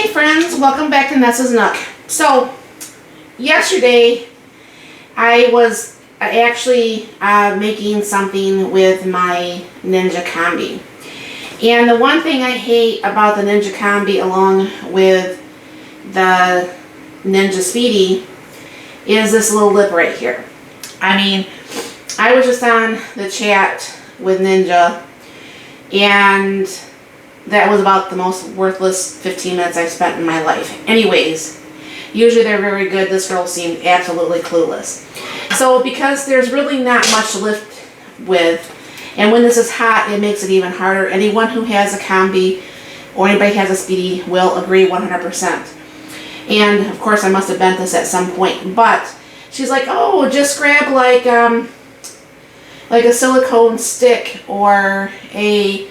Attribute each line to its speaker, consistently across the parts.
Speaker 1: Hey friends, welcome back to Nessa's Nook. So, yesterday I was actually making something with my Ninja Combi. And the one thing I hate about the Ninja Combi along with the Ninja Speedi is this little lip right here. I mean, I was just on the chat with Ninja and that was about the most worthless 15 minutes I spent in my life. Anyways, usually they're very good. This girl seemed absolutely clueless. So because there's really not much to lift with, and when this is hot, it makes it even harder. Anyone who has a Combi or anybody has a Speedi will agree 100%. And of course I must have bent this at some point, but she's like, oh, just grab like a silicone stick or a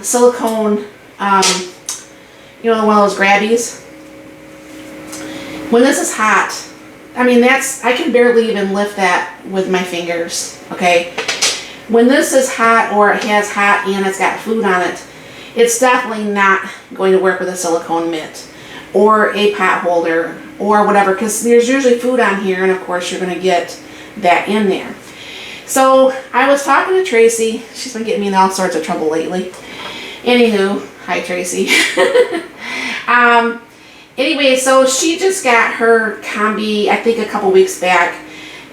Speaker 1: silicone, you know, one of those grabbies. When this is hot, I mean, I can barely even lift that with my fingers, okay? When this is hot or it has hot and it's got food on it, it's definitely not going to work with a silicone mitt or a pot holder or whatever, because there's usually food on here and of course you're going to get that in there. So I was talking to Tracie. She's been getting me in all sorts of trouble lately. Anywho, hi Tracie. Anyway, so she just got her Combi, I think a couple weeks back,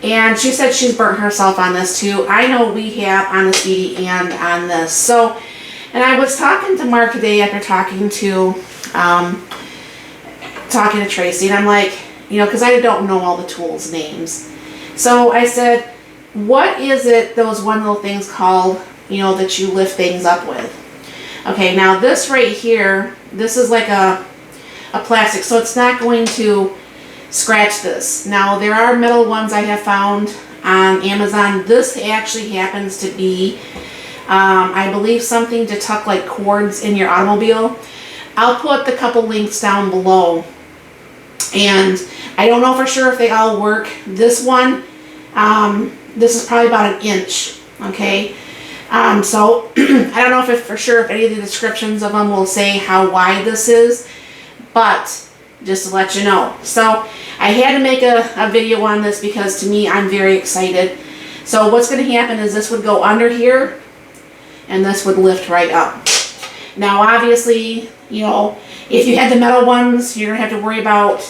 Speaker 1: and she said she's burnt herself on this too. I know we have on the Speedi and on this. So, and I was talking to Mark today after talking to Tracie, and I'm like, you know, because I don't know all the tools names. So I said, what is it, those one little things called, you know, that you lift things up with? Okay, now this right here, this is like a plastic, so it's not going to scratch this. Now there are metal ones I have found on Amazon. This actually happens to be, I believe, something to tuck like cords in your automobile. I'll put a couple links down below, and I don't know for sure if they all work. This one, this is probably about an inch, okay? So I don't know if for sure if any of the descriptions of them will say how wide this is, but just to let you know. So I had to make a video on this because to me, I'm very excited. So what's going to happen is this would go under here and this would lift right up. Now obviously, you know, if you had the metal ones, you're going to have to worry about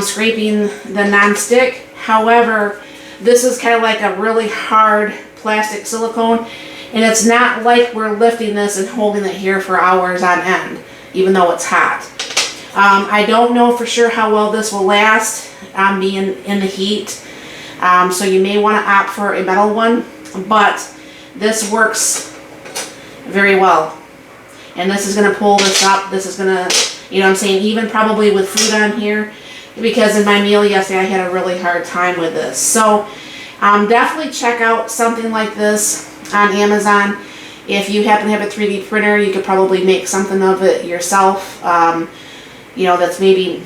Speaker 1: scraping the non-stick. However, this is kind of like a really hard plastic silicone, and it's not like we're lifting this and holding it here for hours on end, even though it's hot. I don't know for sure how well this will last being in the heat, so you may want to opt for a metal one, but this works very well. And this is going to pull this up. This is going to, you know what I'm saying, even probably with food on here, because in my meal yesterday I had a really hard time with this. So definitely check out something like this on Amazon. If you happen to have a 3D printer, you could probably make something of it yourself, you know, that's maybe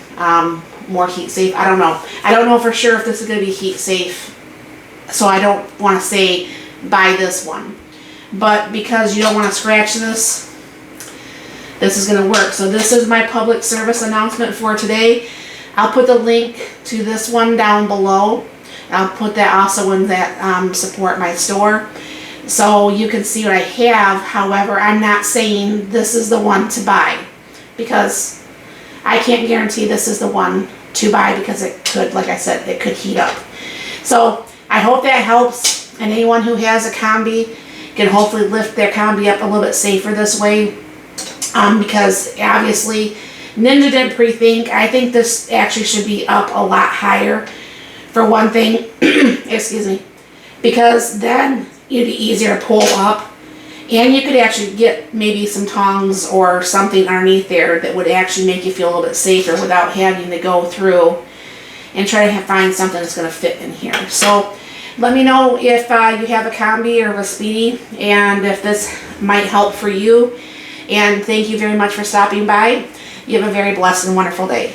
Speaker 1: more heat safe. I don't know. I don't know for sure if this is going to be heat safe, so I don't want to say buy this one. But because you don't want to scratch this, this is going to work. So this is my public service announcement for today. I'll put the link to this one down below. I'll put that also in that support my store, so you can see what I have. However, I'm not saying this is the one to buy, because I can't guarantee this is the one to buy, because it could, like I said, it could heat up. So I hope that helps, and anyone who has a Combi can hopefully lift their Combi up a little bit safer this way, because obviously Ninja didn't pre-think. I think this actually should be up a lot higher, for one thing, excuse me, because then it'd be easier to pull up, and you could actually get maybe some tongs or something underneath there that would actually make you feel a little bit safer without having to go through and try to find something that's going to fit in here. So let me know if you have a Combi or a Speedi, and if this might help for you. And thank you very much for stopping by. You have a very blessed and wonderful day.